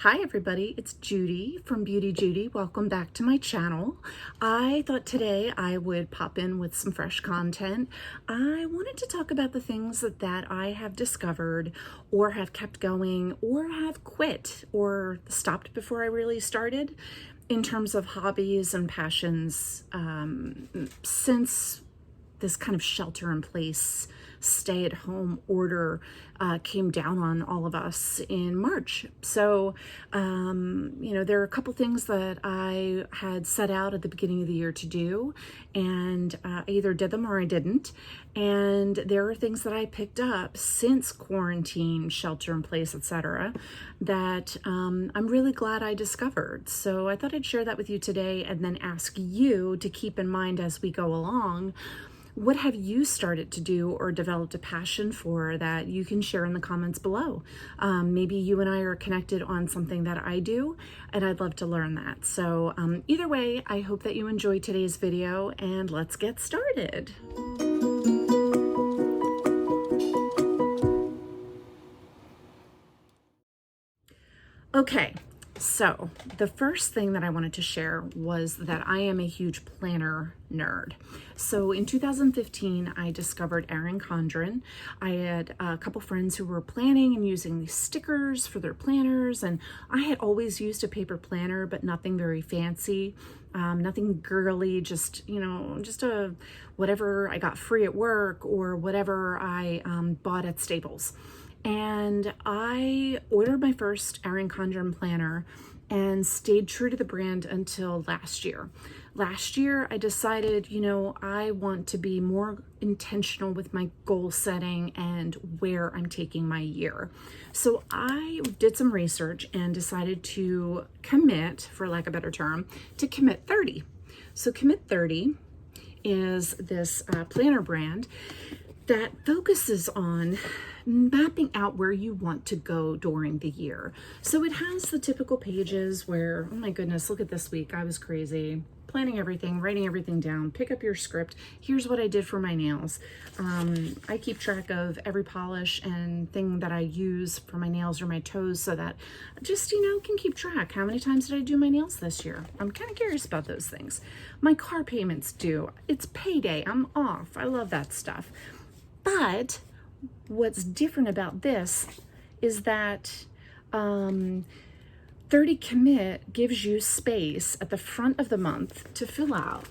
Hi everybody, it's Judy from BeautyJudy. Welcome back to my channel. I thought today I would pop in with some fresh content. I wanted to talk about the things that I have discovered or have kept going or have quit or stopped before I really started in terms of hobbies and passions since this kind of shelter in place, stay at home order came down on all of us in March. So, there are a couple things that I had set out at the beginning of the year to do, and I either did them or I didn't. And there are things that I picked up since quarantine, shelter in place, etc., that I'm really glad I discovered. So I thought I'd share that with you today and then ask you to keep in mind as we go along. What have you started to do or developed a passion for that you can share in the comments below? Maybe you and I are connected on something that I do, and I'd love to learn that. So either way, I hope that you enjoyed today's video, and let's get started. Okay, so the first thing that I wanted to share was that I am a huge planner nerd. So in 2015, I discovered Erin Condren. I had a couple friends who were planning and using these stickers for their planners, and I had always used a paper planner, but nothing very fancy, nothing girly, just a whatever I got free at work or whatever I bought at Staples. And I ordered my first Erin Condren planner and stayed true to the brand until last year. Last year, I decided, I want to be more intentional with my goal setting and where I'm taking my year. So I did some research and decided to commit, for lack of a better term, to Commit 30. So Commit 30 is this planner brand that focuses on mapping out where you want to go during the year. So it has the typical pages where, oh my goodness, look at this week. I was crazy. Planning everything, writing everything down, pick up your script. Here's what I did for my nails. I keep track of every polish and thing that I use for my nails or my toes so that just, can keep track. How many times did I do my nails this year? I'm kind of curious about those things. My car payments due. It's payday. I'm off. I love that stuff. But what's different about this is that 30 Commit gives you space at the front of the month to fill out,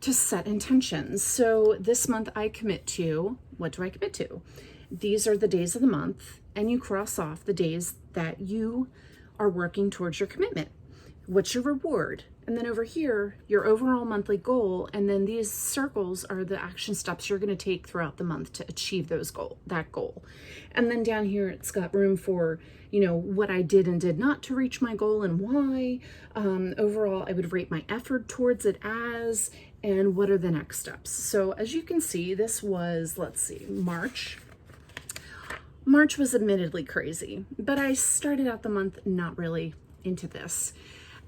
to set intentions. So this month I commit to, what do I commit to? These are the days of the month, and you cross off the days that you are working towards your commitment. What's your reward? And then over here, your overall monthly goal, and then these circles are the action steps you're going to take throughout the month to achieve that goal. And then down here, it's got room for, what I did and did not to reach my goal and why. Overall, I would rate my effort towards it as, and what are the next steps. So as you can see, this was, March. March was admittedly crazy, but I started out the month not really into this,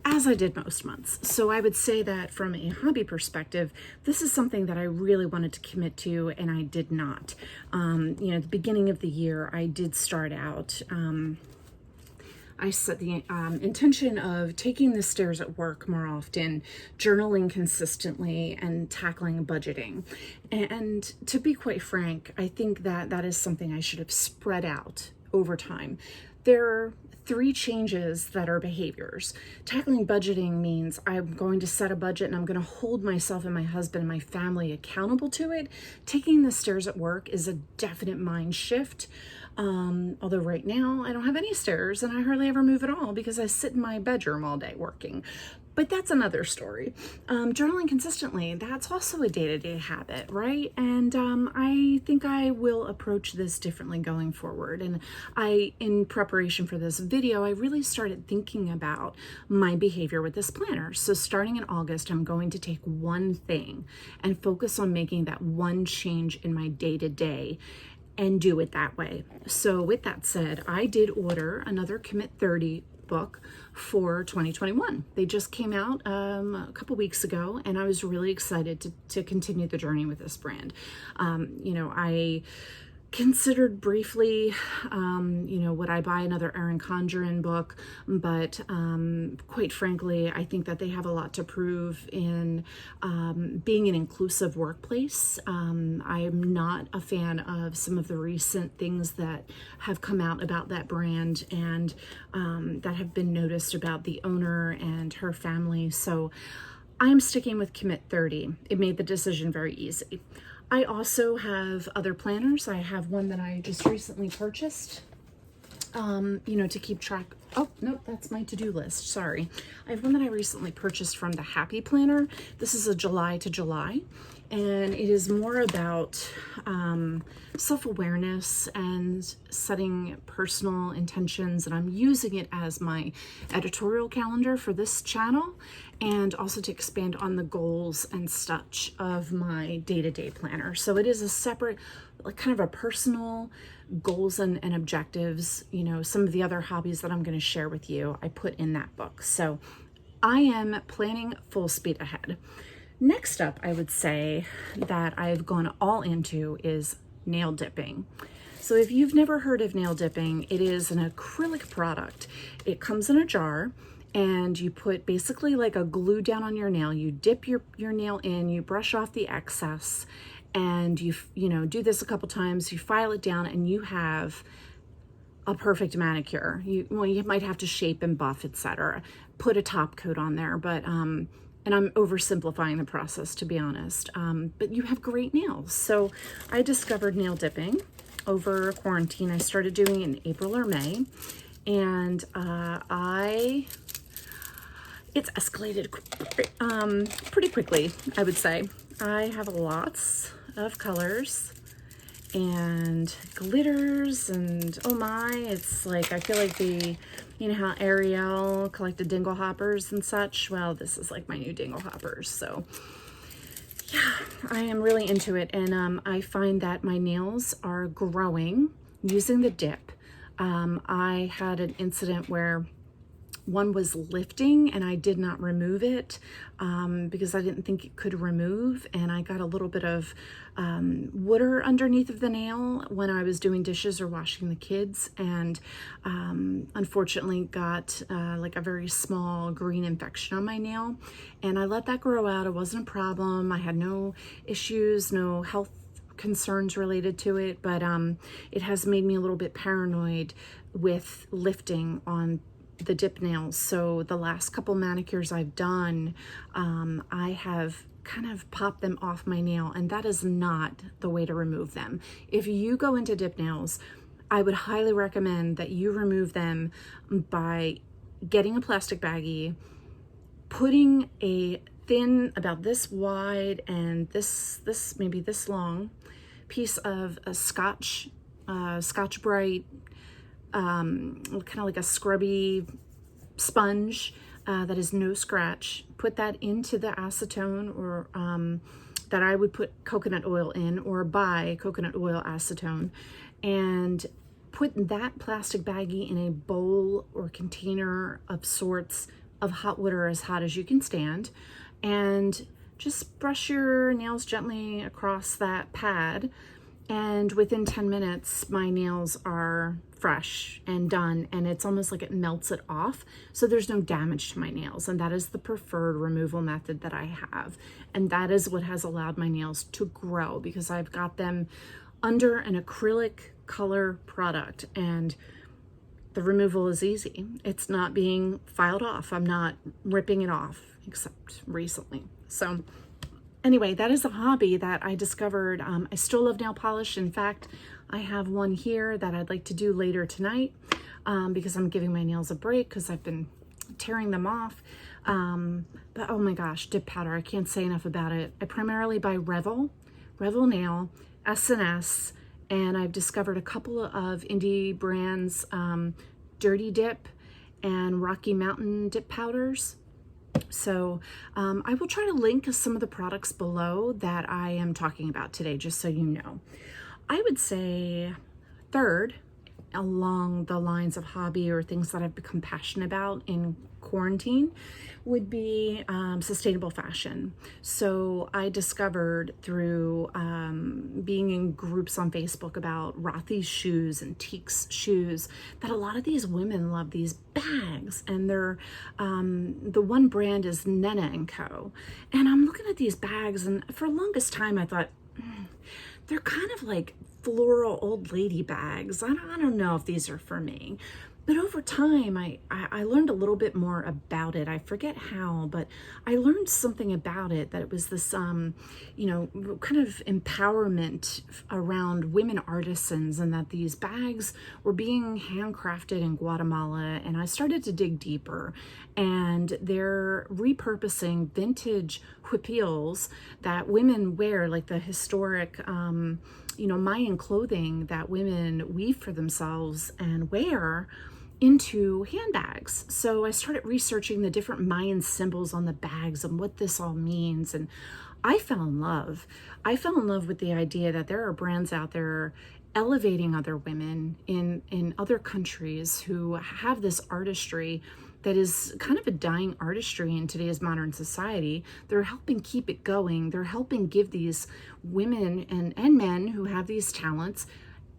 as I did most months. So I would say that from a hobby perspective, this is something that I really wanted to commit to, and I did not. At the beginning of the year, I did start out, I set the intention of taking the stairs at work more often, journaling consistently, and tackling budgeting. And to be quite frank, I think that is something I should have spread out over time. There are 3 changes that are behaviors. Tackling budgeting means I'm going to set a budget and I'm going to hold myself and my husband and my family accountable to it. Taking the stairs at work is a definite mind shift. Although right now I don't have any stairs and I hardly ever move at all because I sit in my bedroom all day working. But that's another story. Journaling consistently, that's also a day-to-day habit, right? And I think I will approach this differently going forward. And in preparation for this video, I really started thinking about my behavior with this planner. So starting in August, I'm going to take one thing and focus on making that one change in my day-to-day and do it that way. So with that said, I did order another Commit 30 book for 2021. They just came out a couple weeks ago, and I was really excited to continue the journey with this brand. I considered briefly, would I buy another Erin Condren book? But quite frankly, I think that they have a lot to prove in being an inclusive workplace. I am not a fan of some of the recent things that have come out about that brand and that have been noticed about the owner and her family. So I'm sticking with Commit 30. It made the decision very easy. I also have other planners. I have one that I just recently purchased, to keep track. Oh, no, that's my to-do list. Sorry. I have one that I recently purchased from the Happy Planner. This is a July to July, and it is more about self-awareness and setting personal intentions. And I'm using it as my editorial calendar for this channel, and also to expand on the goals and such of my day-to-day planner. So it is a separate, like kind of a personal goals and objectives. Some of the other hobbies that I'm going to share with you, I put in that book. So I am planning full speed ahead. Next up, I would say that I've gone all into is nail dipping. So if you've never heard of nail dipping, it is an acrylic product. It comes in a jar, and you put basically like a glue down on your nail. You dip your nail in, you brush off the excess, and you do this a couple times, you file it down, and you have a perfect manicure. You might have to shape and buff, etc. Put a top coat on there, but and I'm oversimplifying the process, to be honest, but you have great nails. So I discovered nail dipping over quarantine. I started doing it in April or May, and it's escalated pretty quickly, I would say. I have lots of colors and glitters, and oh my, it's like, I feel like how Ariel collected dingle hoppers and such. Well, this is like my new dingle hoppers. So yeah, I am really into it, and I find that my nails are growing using the dip. I had an incident where one was lifting and I did not remove it because I didn't think it could remove, and I got a little bit of water underneath of the nail when I was doing dishes or washing the kids, and unfortunately got like a very small green infection on my nail, and I let that grow out. It wasn't a problem. I had no issues, no health concerns related to it, but it has made me a little bit paranoid with lifting on the dip nails. So the last couple manicures I've done, I have kind of popped them off my nail, and that is not the way to remove them. If you go into dip nails, I would highly recommend that you remove them by getting a plastic baggie, putting a thin, about this wide and this maybe this long piece of a Scotch Brite, kind of like a scrubby sponge that is no scratch. Put that into the acetone, or that I would put coconut oil in, or buy coconut oil acetone, and put that plastic baggie in a bowl or container of sorts of hot water, as hot as you can stand, and just brush your nails gently across that pad, and within 10 minutes my nails are fresh and done, and it's almost like it melts it off, so there's no damage to my nails. And that is the preferred removal method that I have, and that is what has allowed my nails to grow, because I've got them under an acrylic color product, and the removal is easy. It's not being filed off. I'm not ripping it off, except recently. So anyway, that is a hobby that I discovered. I still love nail polish. In fact, I have one here that I'd like to do later tonight because I'm giving my nails a break because I've been tearing them off. But oh my gosh, dip powder, I can't say enough about it. I primarily buy Revel Nail, S&S, and I've discovered a couple of indie brands, Dirty Dip and Rocky Mountain dip powders. So I will try to link some of the products below that I am talking about today, just so you know. I would say third along the lines of hobby or things that I've become passionate about in quarantine would be sustainable fashion. So I discovered through being in groups on Facebook about Rothy's shoes and Teak's shoes that a lot of these women love these bags, and they're the one brand is Nena and Co. And I'm looking at these bags, and for the longest time I thought, they're kind of like floral old lady bags. I don't know if these are for me. But over time, I learned a little bit more about it. I forget how, but I learned something about it, that it was this, you know, kind of empowerment around women artisans, and that these bags were being handcrafted in Guatemala. And I started to dig deeper, and they're repurposing vintage huipiles that women wear, like the historic, you know, Mayan clothing that women weave for themselves and wear, into handbags. So I started researching the different Mayan symbols on the bags and what this all means. And I fell in love. I fell in love with the idea that there are brands out there elevating other women in other countries who have this artistry that is kind of a dying artistry in today's modern society. They're helping keep it going. They're helping give these women and men who have these talents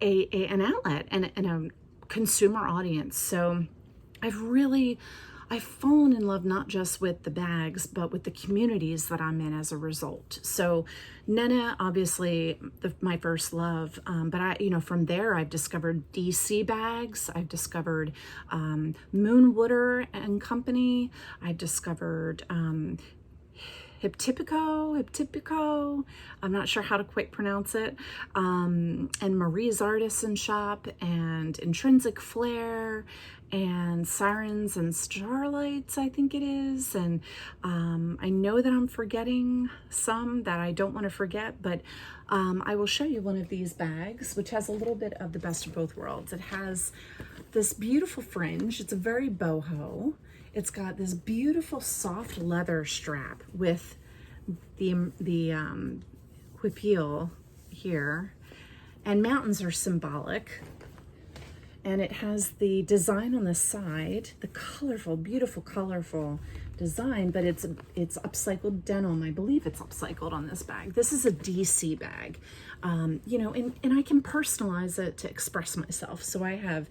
an outlet and a consumer audience. So I've fallen in love not just with the bags, but with the communities that I'm in as a result. So Nena, obviously my first love, but you know, from there I've discovered DC bags. I've discovered Moonwater and Company. I've discovered Hiptypico, I'm not sure how to quite pronounce it, and Marie's Artisan Shop, and Intrinsic Flair, and Sirens and Starlights, I think it is. And I know that I'm forgetting some that I don't want to forget, but I will show you one of these bags, which has a little bit of the best of both worlds. It has this beautiful fringe. It's a very boho. It's got this beautiful soft leather strap with the huipil here, and mountains are symbolic. And it has the design on the side, the colorful, beautiful, colorful design, but it's upcycled denim. I believe it's upcycled on this bag. This is a DC bag, you know, and I can personalize it to express myself. So I have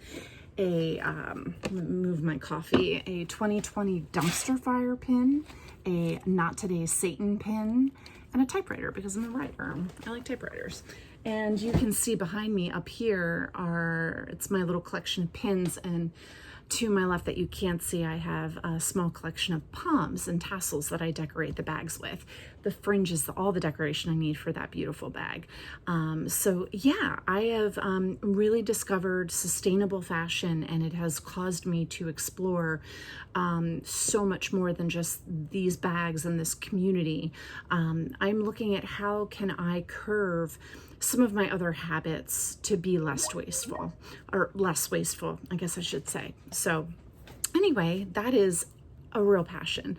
move my coffee, a 2020 dumpster fire pin, a Not Today Satan pin, and a typewriter, because I'm a writer. I like typewriters. And you can see behind me up here it's my little collection of pins, and to my left that you can't see, I have a small collection of poms and tassels that I decorate the bags with. The fringe is all the decoration I need for that beautiful bag. So yeah, I have really discovered sustainable fashion, and it has caused me to explore so much more than just these bags and this community. I'm looking at how can I curve some of my other habits to be less wasteful, I guess I should say. So anyway, that is a real passion.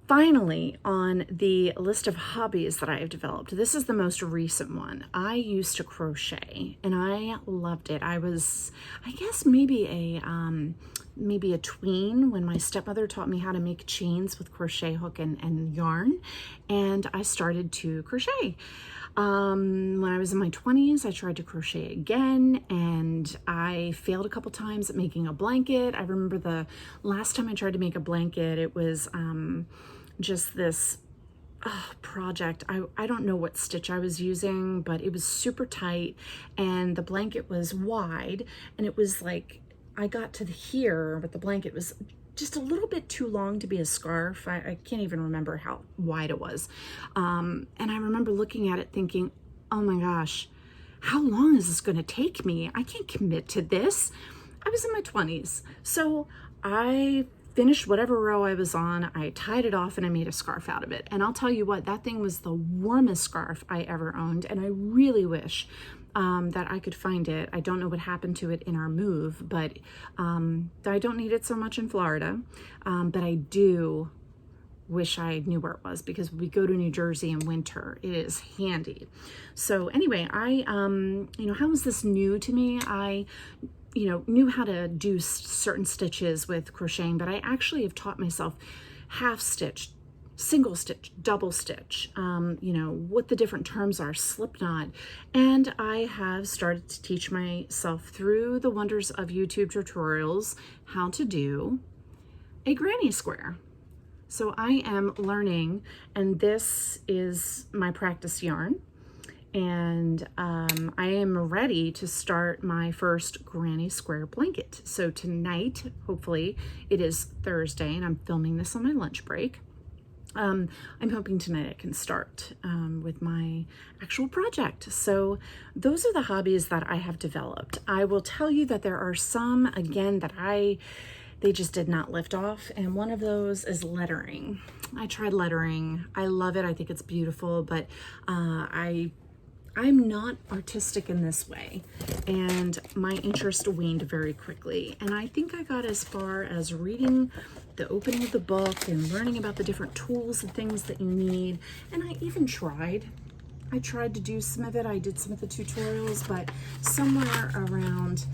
Finally, on the list of hobbies that I have developed, this is the most recent one. I used to crochet, and I loved it. I was, I guess, maybe a tween when my stepmother taught me how to make chains with crochet hook and yarn, and I started to crochet. When I was in my 20s, I tried to crochet again, and I failed a couple times at making a blanket. I remember the last time I tried to make a blanket, it was just this project. I don't know what stitch I was using, but it was super tight, and the blanket was wide, and it was like, I got to here, but the blanket was just a little bit too long to be a scarf. I can't even remember how wide it was. And I remember looking at it thinking, oh my gosh, how long is this going to take me? I can't commit to this. I was in my 20s. So I finished whatever row I was on, I tied it off, and I made a scarf out of it. And I'll tell you what, that thing was the warmest scarf I ever owned, and I really wish that I could find it. I don't know what happened to it in our move, but I don't need it so much in Florida, but I do wish I knew where it was, because we go to New Jersey in winter. It is handy. So anyway, how is this new to me? I knew how to do certain stitches with crocheting, but I actually have taught myself half stitch, single stitch, double stitch, what the different terms are, slip knot. And I have started to teach myself through the wonders of YouTube tutorials how to do a granny square. So I am learning, and this is my practice yarn. And I am ready to start my first granny square blanket. So tonight, hopefully, it is Thursday, and I'm filming this on my lunch break. I'm hoping tonight I can start with my actual project. So those are the hobbies that I have developed. I will tell you that there are some, again, that they just did not lift off. And one of those is lettering. I tried lettering. I love it. I think it's beautiful, but I'm not artistic in this way, and my interest waned very quickly. And I think I got as far as reading the opening of the book and learning about the different tools and things that you need. And I even tried to do some of it. I did some of the tutorials, but somewhere around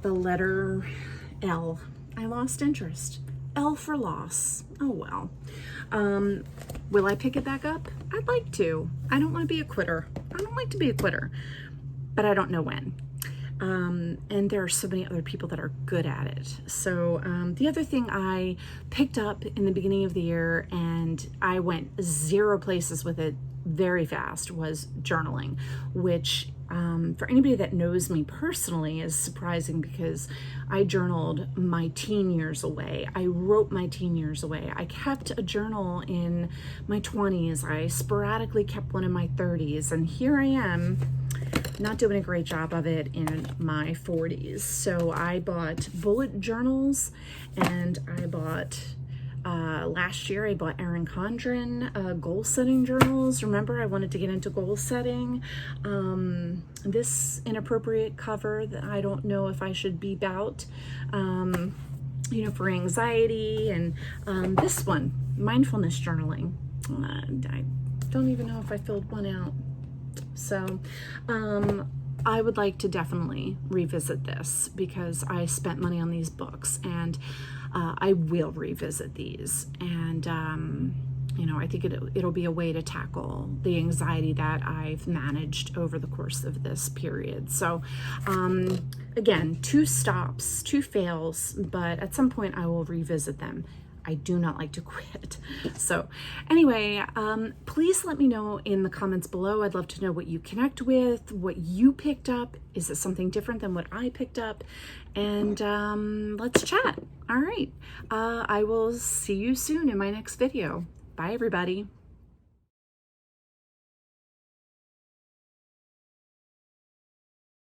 the letter L, I lost interest. L for loss. Oh well. Will I pick it back up? I'd like to. I don't want to be a quitter. I don't like to be a quitter, but I don't know when. And there are so many other people that are good at it. So the other thing I picked up in the beginning of the year, and I went 0 places with it very fast, was journaling, which for anybody that knows me personally is surprising, because I journaled my teen years away. I wrote my teen years away. I kept a journal in my 20s. I sporadically kept one in my 30s. And here I am, not doing a great job of it in my 40s. So I bought bullet journals, and I bought last year I bought Erin Condren goal setting journals. Remember, I wanted to get into goal setting. This inappropriate cover that I don't know if I should beep out, for anxiety, and this one, mindfulness journaling. I don't even know if I filled one out. So I would like to definitely revisit this, because I spent money on these books, and I will revisit these. And I think it'll be a way to tackle the anxiety that I've managed over the course of this period. So again, 2 stops, 2 fails, but at some point I will revisit them. I do not like to quit. So anyway, please let me know in the comments below. I'd love to know what you connect with, what you picked up. Is it something different than what I picked up? And let's chat. All right. I will see you soon in my next video. Bye, everybody.